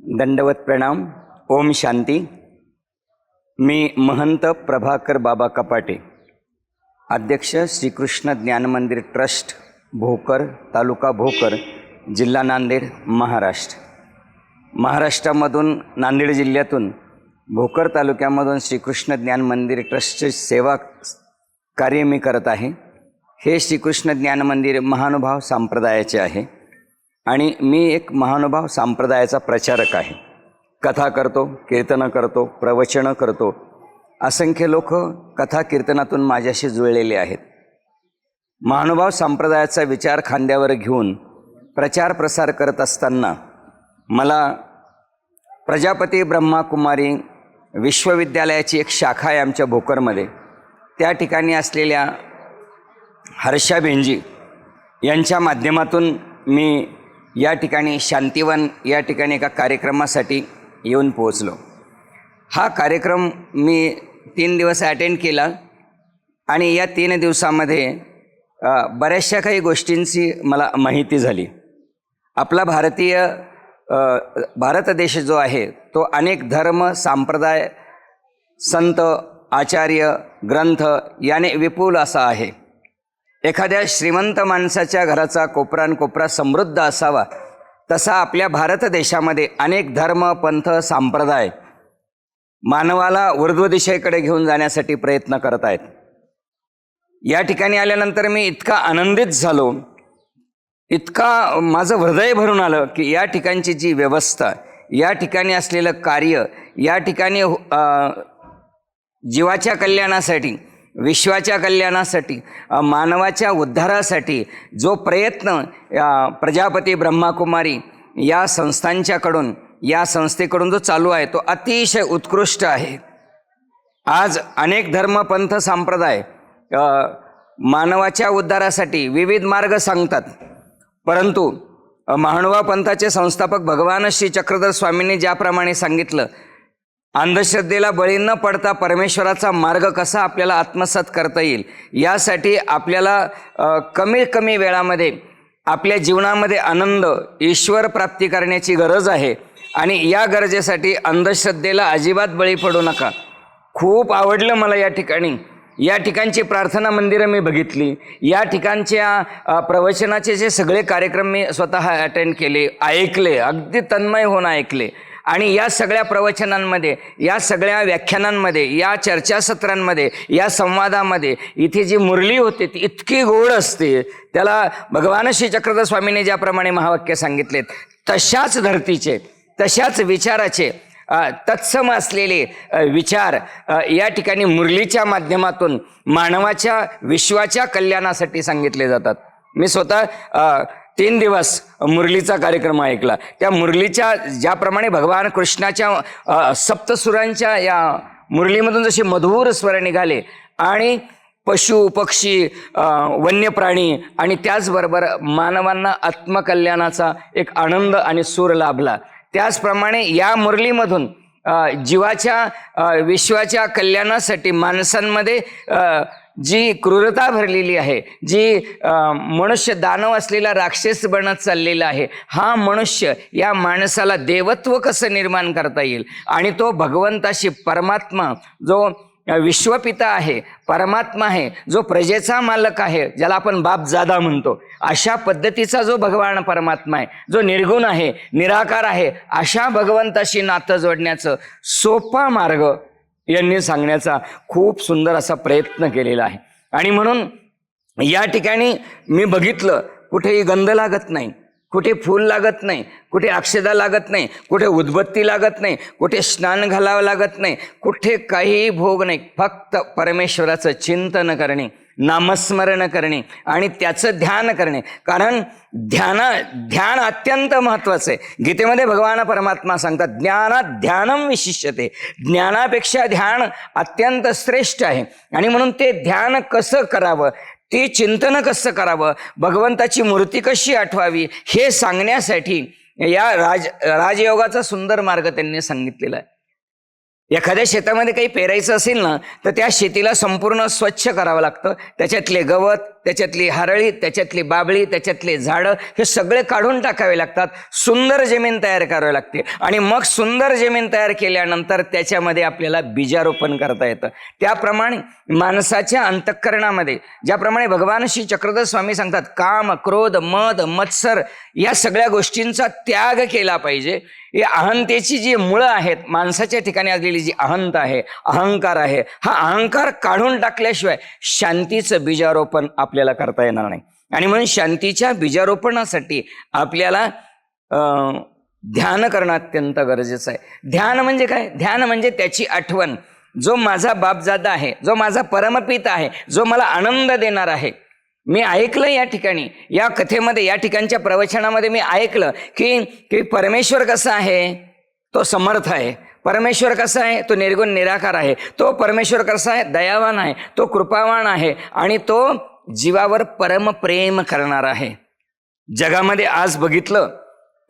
दंडवत प्रणाम. ओम शांती. मी महंत प्रभाकर बाबा कपाटे, अध्यक्ष श्रीकृष्ण ज्ञान मंदिर ट्रस्ट, भोकर, तालुका भोकर, जिल्हा नांदेड, महाराष्ट्र. महाराष्ट्रामधून, नांदेड जिल्ह्यातून, भोकर तालुक्यामधून श्रीकृष्ण ज्ञान मंदिर ट्रस्टचे सेवा कार्य मी करत आहे. हे श्रीकृष्ण ज्ञान मंदिर महानुभाव संप्रदायाचे आहे आणि मी एक महानुभाव संप्रदायाचा प्रचारक आहे. कथा करतो, कीर्तनं करतो, प्रवचनं करतो. असंख्य लोक कथा कीर्तनातून माझ्याशी जुळलेले आहेत. महानुभाव संप्रदायाचा विचार खांद्यावर घेऊन प्रचार प्रसार करत असताना मला प्रजापती ब्रह्माकुमारी विश्वविद्यालयाची एक शाखा आहे आमच्या भोकरमध्ये. त्या ठिकाणी असलेल्या हर्षा बेंजी यांच्या माध्यमातून मी या ठिकाणी शांतिवन या ठिकाणी एका कार्यक्रमासाठी येऊन पोहोचलो. हा कार्यक्रम मी 3 दिवस अटेंड केला आणि या 3 दिवसामध्ये बऱ्याचशा काही गोष्टींची मला माहिती झाली. आपला भारत देश जो आहे तो अनेक धर्म, संप्रदाय, संत, आचार्य, ग्रंथ याने विपुल असा आहे. एखाद्या श्रीमंत माणसाच्या घराचा कोपरान कोपरा समृद्ध असावा तसा आपल्या भारत देशामध्ये अनेक धर्म, पंथ, संप्रदाय मानवाला ऊर्ध्व दिशेकडे घेऊन जाण्यासाठी प्रयत्न करत आहेत. या ठिकाणी आल्यानंतर मी इतका आनंदित झालो, इतका माझं हृदय भरून आलं की या ठिकाणची जी व्यवस्था, या ठिकाणी असलेलं कार्य, या ठिकाणी जीवाच्या कल्याणासाठी, विश्वाच्या कल्याणासाठी, मानवाच्या उद्धारासाठी जो प्रयत्न प्रजापती ब्रह्माकुमारी या संस्थांच्याकडून, या संस्थेकडून जो चालू आहे तो अतिशय उत्कृष्ट आहे. आज अनेक धर्म, पंथ, संप्रदाय मानवाच्या उद्धारासाठी विविध मार्ग सांगतात, परंतु महानुभाव पंथाचे संस्थापक भगवान श्री चक्रधर स्वामींनी ज्याप्रमाणे सांगितलं, अंधश्रद्धेला बळी न पडता परमेश्वराचा मार्ग कसा आपल्याला आत्मसात करता येईल, यासाठी आपल्याला कमीत कमी वेळामध्ये आपल्या जीवनामध्ये आनंद, ईश्वर प्राप्ती करण्याची गरज आहे. आणि या गरजेसाठी अंधश्रद्धेला अजिबात बळी पडू नका. खूप आवडलं मला या ठिकाणची प्रार्थना मंदिरं मी बघितली. या ठिकाणच्या प्रवचनाचे जे सगळे कार्यक्रम मी स्वतः अटेंड केले, ऐकले, अगदी तन्मय होऊन ऐकले. आणि या सगळ्या प्रवचनांमध्ये, या सगळ्या व्याख्यानांमध्ये, या चर्चासत्रांमध्ये, या संवादामध्ये इथे जी मुरली होते ती इतकी गोड असते. त्याला भगवान श्री चक्रधर स्वामींनी ज्याप्रमाणे महावाक्य सांगितलेत तशाच धर्तीचे, तशाच विचाराचे तत्सम असलेले विचार या ठिकाणी मुरलीच्या माध्यमातून मानवाच्या, विश्वाच्या कल्याणासाठी सांगितले जातात. मी स्वतः 3 दिवस मुरलीचा कार्यक्रम ऐकला. त्या मुरलीच्या ज्याप्रमाणे भगवान कृष्णाच्या सप्तसुरांच्या या मुरलीमधून जशी मधुर स्वर निघाले आणि पशु, पक्षी, वन्य प्राणी आणि त्याचबरोबर मानवांना आत्मकल्याणाचा एक आनंद आणि सूर लाभला, त्याचप्रमाणे या मुरलीमधून जीवाच्या, विश्वाच्या कल्याणासाठी माणसांमध्ये जी क्रूरता भरलेली आहे, जी मनुष्य दानव असलेला राक्षस बनत चाललेला आहे, हा मनुष्य या माणसाला देवत्व कसं निर्माण करता येईल आणि तो भगवंताशी, परमात्मा जो विश्वपिता आहे, परमात्मा आहे, जो प्रजेचा मालक आहे, ज्याला आपण बापजादा म्हणतो, अशा पद्धतीचा जो भगवान परमात्मा आहे, जो निर्गुण आहे, निराकार आहे, अशा भगवंताशी नातं जोडण्याचं सोपा मार्ग यांनी सांगण्याचा खूप सुंदर असा प्रयत्न केलेला आहे. आणि म्हणून या ठिकाणी मी बघितलं, कुठेही गंध लागत नाही, कुठे फूल लागत नाही, कुठे अक्षदा लागत नाही, कुठे उदबत्ती लागत नाही, कुठे स्नान घालावं लागत नाही, कुठे काही भोग नाही. फक्त परमेश्वराचं चिंतन करणे, नामस्मरण करणे आणि त्याचं ध्यान करणे. कारण ध्यान अत्यंत महत्त्वाचं आहे. गीतेमध्ये भगवान परमात्मा सांगतात, ज्ञानात ध्यानम विशिष्यते, ज्ञानापेक्षा ध्यान अत्यंत श्रेष्ठ आहे. आणि म्हणून ते ध्यान कसं करावं, ते चिंतन कसं करावं, भगवंताची मूर्ती कशी आठवावी, हे सांगण्यासाठी या राजयोगाचा सुंदर मार्ग त्यांनी सांगितलेला आहे. एखाद्या शेतामध्ये काही पेरायचं असेल ना, तर त्या शेतीला संपूर्ण स्वच्छ करावं लागतं. त्याच्यातले गवत, त्याच्यातली हरळी, त्याच्यातली बाबळी, त्याच्यातले झाडं हे सगळे काढून टाकावे लागतात. सुंदर जमीन तयार करावी लागते आणि मग सुंदर जमीन तयार केल्यानंतर त्याच्यामध्ये आपल्याला बीजारोपण करता येतं. त्याप्रमाणे माणसाच्या अंतःकरणामध्ये ज्याप्रमाणे भगवान श्री चक्रधर स्वामी सांगतात, काम, क्रोध, मद, मत्सर या सगळ्या गोष्टींचा त्याग केला पाहिजे. या अहंतेची जी मुळं आहेत, माणसाच्या ठिकाणी असलेली जी अहंता आहे, अहंकार आहे, हा अहंकार काढून टाकल्याशिवाय शांतीचं बीजारोपण आपल्याला करता येणार नाही. आणि म्हणून शांतीच्या बीजारोपणासाठी आपल्याला ध्यान करणं अत्यंत गरजेचं आहे. ध्यान म्हणजे काय? ध्यान म्हणजे त्याची आठवण. जो माझा बापजादा आहे, जो माझा परमपित आहे, जो मला आनंद देणार आहे. मी ऐकलं या ठिकाणी, या कथेमध्ये, या ठिकाणच्या प्रवचनामध्ये मी ऐकलं की परमेश्वर कसा आहे? तो समर्थ आहे. परमेश्वर कसा आहे? तो निर्गुण निराकार आहे. तो परमेश्वर कसा आहे? दयावान आहे, तो कृपावान आहे आणि तो जीवावर परमप्रेम करणार आहे. जगामध्ये आज बघितलं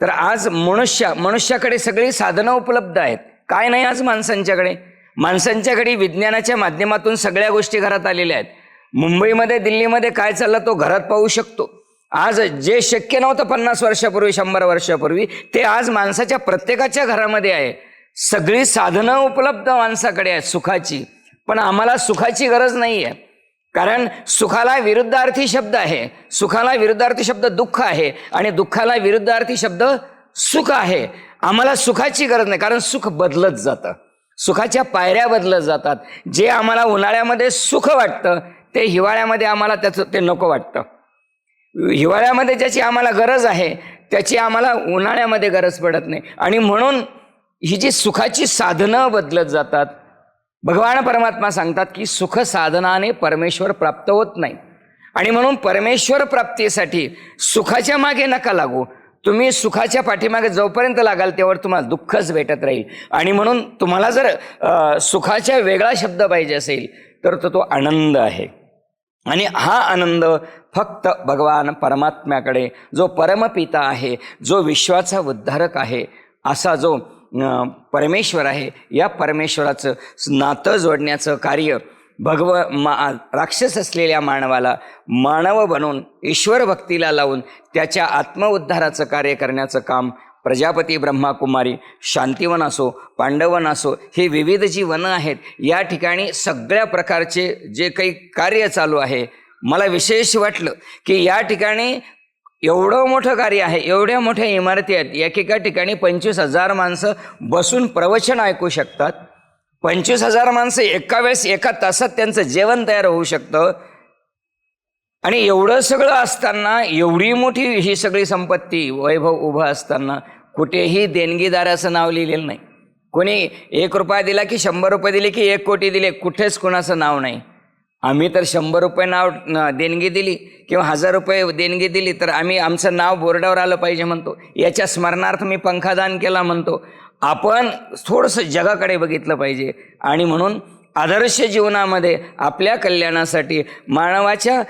तर आज मनुष्याकडे सगळी साधनं उपलब्ध आहेत. काय नाही आज माणसांच्याकडे? माणसांच्याकडे विज्ञानाच्या माध्यमातून सगळ्या गोष्टी घरात आलेल्या आहेत. मुंबईमध्ये, दिल्लीमध्ये काय चाललं तो घरात पाहू शकतो. आज जे शक्य नव्हतं 50 वर्षापूर्वी, 100 वर्षापूर्वी, ते आज माणसाच्या प्रत्येकाच्या घरामध्ये आहे. सगळी साधनं उपलब्ध माणसाकडे आहेत सुखाची. पण आम्हाला सुखाची गरज नाही आहे, कारण सुखाला विरुद्धार्थी शब्द आहे. सुखाला विरुद्धार्थी शब्द दुःख आहे आणि दुःखाला विरुद्धार्थी शब्द सुख आहे. आम्हाला सुखाची गरज नाही, कारण सुख बदलत जातं. सुखाच्या पायऱ्या बदलत जातात. जे आम्हाला उन्हाळ्यामध्ये सुख वाटतं ते हिवाळ्यामध्ये आम्हाला त्याचं ते नको वाटतं. हिवाळ्यामध्ये ज्याची आम्हाला गरज आहे त्याची आम्हाला उन्हाळ्यामध्ये गरज पडत नाही. आणि म्हणून ही जी सुखाची साधनं बदलत जातात. भगवान परमात्मा सांगतात की सुख साधनाने परमेश्वर प्राप्त होत नाही. आणि म्हणून परमेश्वर प्राप्तीसाठी सुखाच्या मागे नका लागू. तुम्ही सुखाच्या पाठीमागे जोपर्यंत लागाल तेव्हा तुम्हाला दुःखच भेटत राहील. आणि म्हणून तुम्हाला जर सुखाच्या वेगळा शब्द पाहिजे असेल तर तो आनंद आहे. आणि हा आनंद फक्त भगवान परमात्म्याकडे, जो परमपिता आहे, जो विश्वाचा उद्धारक आहे, असा जो परमेश्वर आहे, या परमेश्वराचं नातं जोडण्याचं कार्य राक्षस असलेल्या मानवाला मानव बनवून ईश्वर भक्तीला लावून त्याच्या आत्मउद्धाराचं कार्य करण्याचं काम प्रजापती ब्रह्माकुमारी, शांतिवन असो, पांडवन असो, हे विविध जी वनं आहेत, या ठिकाणी सगळ्या प्रकारचे जे काही कार्य चालू आहे. मला विशेष वाटलं की या ठिकाणी एवढं मोठं कार्य आहे, एवढ्या मोठ्या इमारती आहेत. एकेका ठिकाणी 25,000 माणसं बसून प्रवचन ऐकू शकतात. 25,000 माणसं एका वेळेस, एका तासात त्यांचं जेवण तयार होऊ शकतं. आणि एवढं सगळं असताना, एवढी मोठी ही सगळी संपत्ती, वैभव उभं असताना कुठेही देणगीदाराचं नाव लिहिलेलं नाही. कोणी 1 रुपया दिला की 100 रुपये दिले की 1 कोटी दिले, कुठेच कुणाचं नाव नाही. आम्ही तर 100 रुपये देणगी दिली किंवा 1000 रुपये देणगी दिली तर आम्ही आमचं नाव बोर्डावर आलं पाहिजे म्हणतो. याच्या स्मरणार्थ मी पंखादान केला म्हणतो. आपण थोडंसं जगाकडे बघितलं पाहिजे. आणि म्हणून आदर्श जीवनामध्ये आपल्या कल्याणासाठी, मानवाच्या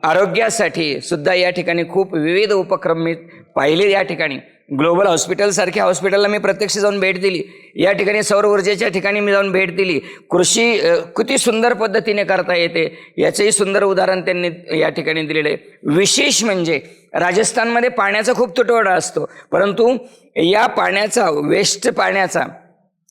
आरोग्यासाठी सुद्धा या ठिकाणी खूप विविध उपक्रम मी पाहिले. या ठिकाणी ग्लोबल हॉस्पिटलसारख्या हॉस्पिटलला मी प्रत्यक्ष जाऊन भेट दिली. या ठिकाणी सौर ऊर्जेच्या ठिकाणी मी जाऊन भेट दिली. कृषी किती सुंदर पद्धतीने करता येते याचंही सुंदर उदाहरण त्यांनी या ठिकाणी दिलेलं आहे. विशेष म्हणजे राजस्थानमध्ये पाण्याचा खूप तुटवडा असतो, परंतु या पाण्याचा, वेस्ट पाण्याचा,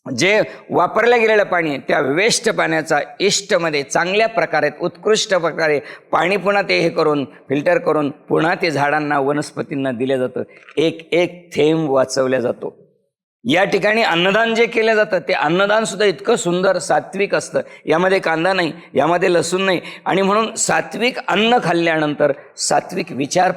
जे वापरलं गेलेलं पाणी, त्या वेस्ट पाण्याचा ईस्टमध्ये चांगल्या प्रकारे, उत्कृष्ट प्रकारे पाणी पुन्हा ते हे करून, फिल्टर करून पुन्हा ते झाडांना, वनस्पतींना दिलं जातं. एक एक थेंब वाचवला जातो. या ठिकाणी अन्नदान जे केलं जातं ते अन्नदान सुद्धा इतकं सुंदर, सात्विक असतं. यामध्ये कांदा नाही, यामध्ये लसूण नाही. आणि म्हणून सात्विक अन्न खाल्ल्यानंतर सात्विक विचार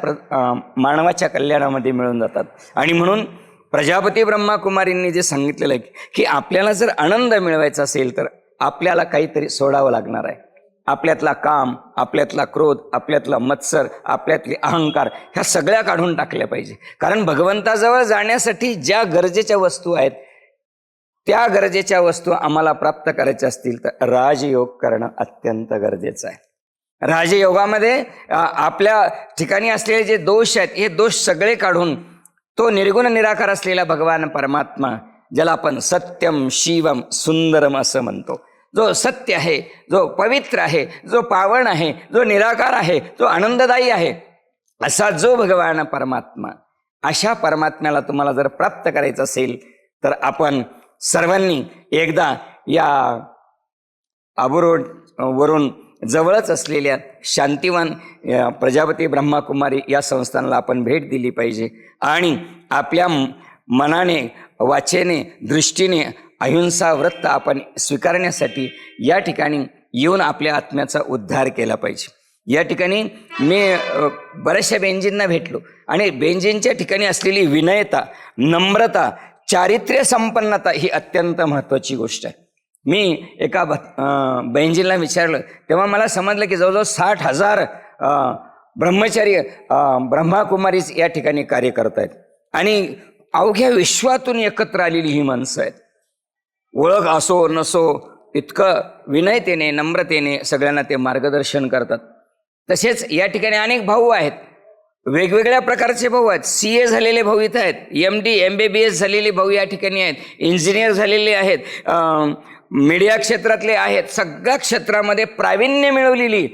मानवाच्या कल्याणामध्ये मिळून जातात. आणि म्हणून प्रजापती ब्रह्माकुमारींनी जे सांगितलेलं आहे की आपल्याला जर आनंद मिळवायचा असेल तर आपल्याला काहीतरी सोडावं लागणार आहे. आपल्यातला काम, आपल्यातला क्रोध, आपल्यातला मत्सर, आपल्यातले अहंकार, ह्या सगळ्या काढून टाकल्या पाहिजे. कारण भगवंताजवळ जाण्यासाठी ज्या गरजेच्या वस्तू आहेत, त्या गरजेच्या वस्तू आम्हाला प्राप्त करायच्या असतील तर राजयोग करणं अत्यंत गरजेचं आहे. राजयोगामध्ये आपल्या ठिकाणी असलेले जे दोष आहेत, हे दोष सगळे काढून तो निर्गुण निराकार असलेला भगवान परमात्मा ज्याला आपण सत्यम शिवम सुंदरम असं म्हणतो, जो सत्य आहे, जो पवित्र आहे, जो पावन आहे, जो निराकार आहे, जो आनंददायी आहे, असा जो भगवान परमात्मा, अशा परमात्म्याला तुम्हाला जर प्राप्त करायचं असेल तर आपण सर्वांनी एकदा या आबुरोड वरून जवळच असलेल्या शांतिवन प्रजापती ब्रह्माकुमारी या संस्थानाला आपण भेट दिली पाहिजे आणि आपल्या मनाने, वाचेने, दृष्टीने अहिंसा व्रत आपण स्वीकारण्यासाठी या ठिकाणी येऊन आपल्या आत्म्याचा उद्धार केला पाहिजे. या ठिकाणी मी बऱ्याचशा बेंजींना भेटलो आणि बेंजींच्या ठिकाणी असलेली विनयता, नम्रता, चारित्र्य संपन्नता ही अत्यंत महत्त्वाची गोष्ट आहे. मी एका बेंजींना विचारलं तेव्हा मला समजलं की जवळजवळ 60,000 ब्रह्मचारी ब्रह्माकुमारीच या ठिकाणी कार्य करत आहेत आणि अवघ्या विश्वातून एकत्र आलेली ही माणसं आहेत. ओळख असो नसो इतकं विनयतेने, नम्रतेने सगळ्यांना ते मार्गदर्शन करतात. तसेच या ठिकाणी अनेक भाऊ आहेत, वेगवेगळ्या प्रकारचे भाऊ आहेत. CA झालेले भाऊ इथं आहेत, MD MBBS झालेले भाऊ या ठिकाणी आहेत, इंजिनियर झालेले आहेत, मीडिया क्षेत्रातले आहेत, सगळ्या क्षेत्रामध्ये प्रावीण्य मिळवलेली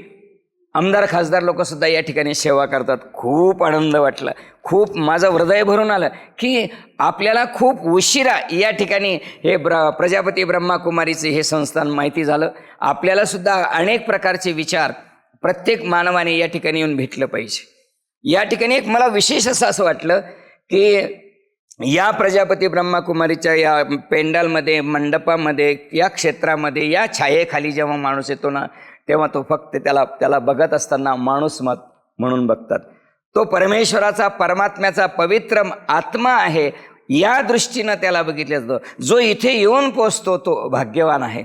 आमदार खासदार लोक सुद्धा या ठिकाणी सेवा करतात. खूप आनंद वाटला, खूप माझं हृदय भरून आलं की आपल्याला खूप उशिरा या ठिकाणी हे प्रजापती ब्रह्माकुमारीचे हे संस्थान माहिती झालं. आपल्याला सुद्धा अनेक प्रकारचे विचार प्रत्येक मानवाने या ठिकाणी येऊन भेटलं पाहिजे. या ठिकाणी एक मला विशेष असं वाटलं की या प्रजापती ब्रह्माकुमारीच्या या पेंडालमध्ये, मंडपामध्ये, या क्षेत्रामध्ये, या छायेखाली जेव्हा माणूस येतो ना तेव्हा तो फक्त त्याला बघत असताना माणूस मत म्हणून बघतात. तो परमेश्वराचा, परमात्म्याचा पवित्र आत्मा आहे या दृष्टीनं त्याला बघितलं जातं. जो इथे येऊन पोचतो तो भाग्यवान आहे.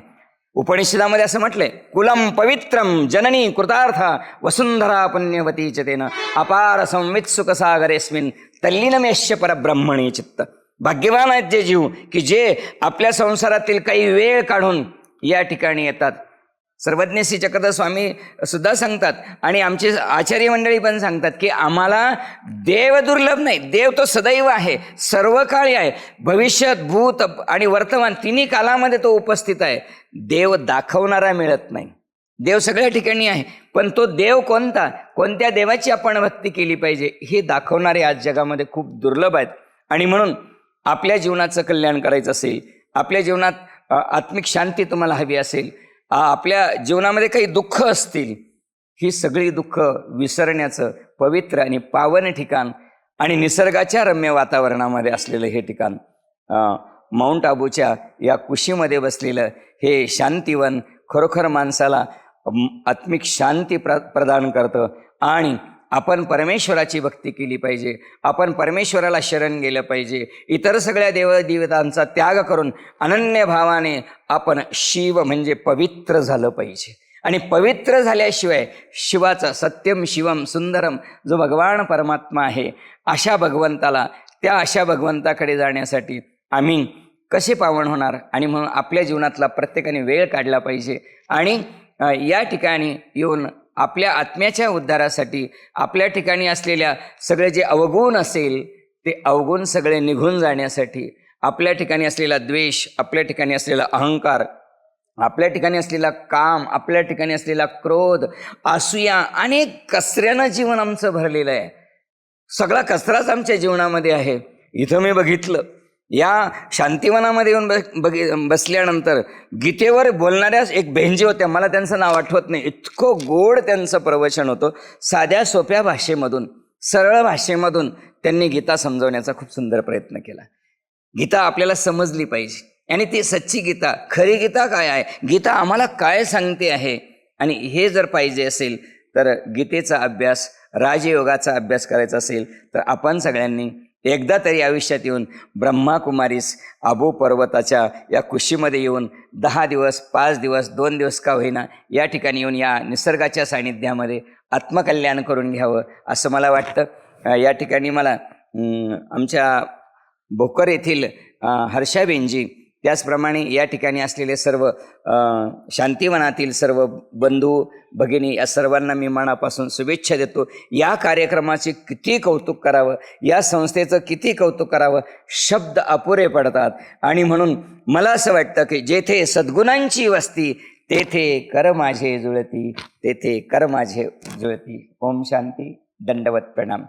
उपनिषदामध्ये असं म्हटलंय, कुलम पवित्रम जननी कृतार्थ वसुंधरा पुण्यवती च तेन अपार संवित सुखसागरेस्मिन तल्लीनमेश्य परब्रह्मणी चित्त. भाग्यवान आहेत जे जीव की जे आपल्या संसारातील काही वेळ काढून या ठिकाणी येतात. सर्वज्ञ श्री चक्रधर स्वामी सुद्धा सांगतात आणि आमचे आचार्य मंडळी पण सांगतात की आम्हाला देव दुर्लभ नाही, देव तो सदैव आहे, सर्व काळी आहे, भविष्यात, भूत आणि वर्तमान तिन्ही कालामध्ये तो उपस्थित आहे. देव दाखवणारा मिळत नाही, देव सगळ्या ठिकाणी आहे, पण तो देव कोणता, कोणत्या देवाची आपण भक्ती केली पाहिजे हे दाखवणारे आज जगामध्ये खूप दुर्लभ आहेत. आणि म्हणून आपल्या जीवनाचं कल्याण करायचं असेल, आपल्या जीवनात आत्मिक शांती तुम्हाला हवी असेल, आपल्या जीवनामध्ये काही दुःख असतील, ही सगळी दुःख विसरण्याचं पवित्र आणि पावन ठिकाण आणि निसर्गाच्या रम्य वातावरणामध्ये असलेलं हे ठिकाण, माउंट आबूच्या या कुशीमध्ये बसलेलं हे शांतिवन खरोखर माणसाला आत्मिक शांती प्रदान करतं. आणि आपण परमेश्वराची भक्ती केली पाहिजे, आपण परमेश्वराला शरण गेलं पाहिजे, इतर सगळ्या देवदेवतांचा त्याग करून अनन्य भावाने आपण शिव म्हणजे पवित्र झालं पाहिजे. आणि पवित्र झाल्याशिवाय शिवाचा, सत्यम शिवम सुंदरम जो भगवान परमात्मा आहे, अशा भगवंताला, त्या अशा भगवंताकडे जाण्यासाठी आम्ही कसे पावन होणार. आणि म्हणून आपल्या जीवनातला प्रत्येकाने वेळ काढला पाहिजे आणि या ठिकाणी येऊन आपल्या आत्म्याच्या उद्धारासाठी, आपल्या ठिकाणी असलेल्या सगळे जे अवगुण असेल ते अवगुण सगळे निघून जाण्यासाठी, आपल्या ठिकाणी असलेला द्वेष, आपल्या ठिकाणी असलेला अहंकार, आपल्या ठिकाणी असलेला काम, आपल्या ठिकाणी असलेला क्रोध, असूया, अनेक कचऱ्यानं जीवन आमचं भरलेलं आहे. सगळा कचराच आमच्या जीवनामध्ये आहे. इथं मी बघितलं, या शांतिवनामध्ये येऊन बसल्यानंतर गीतेवर बोलणाऱ्या एक बेंजी होत्या, मला त्यांचं नाव आठवत नाही, इतकं गोड त्यांचं प्रवचन होतं. साध्या सोप्या भाषेमधून, सरळ भाषेमधून त्यांनी गीता समजवण्याचा खूप सुंदर प्रयत्न केला. गीता आपल्याला समजली पाहिजे आणि ती सच्ची गीता, खरी गीता काय आहे, गीता आम्हाला काय सांगते आहे. आणि हे जर पाहिजे असेल तर गीतेचा अभ्यास, राजयोगाचा अभ्यास करायचा असेल तर आपण सगळ्यांनी एकदा तरी आयुष्यात येऊन ब्रह्माकुमारीस आबू पर्वताच्या या कुशीमध्ये येऊन 10 दिवस, 5 दिवस, 2 दिवस का होईना या ठिकाणी येऊन या निसर्गाच्या सानिध्यामध्ये आत्मकल्याण करून घ्यावं असं मला वाटतं. या ठिकाणी मला आमच्या भोकर येथील हर्षाबेनजी त्याचप्रमाणे या ठिकाणी असलेले सर्व शांतिवनातील सर्व बंधू भगिनी या सर्वांना मी मनापासून शुभेच्छा देतो. या कार्यक्रमाचे किती कौतुक करावं, या संस्थेचं किती कौतुक करावं, शब्द अपुरे पडतात. आणि म्हणून मला असं वाटतं की जेथे सद्गुणांची वस्ती तेथे कर माझे जुळती, तेथे कर माझे जुळती. ओम शांती. दंडवत प्रणाम.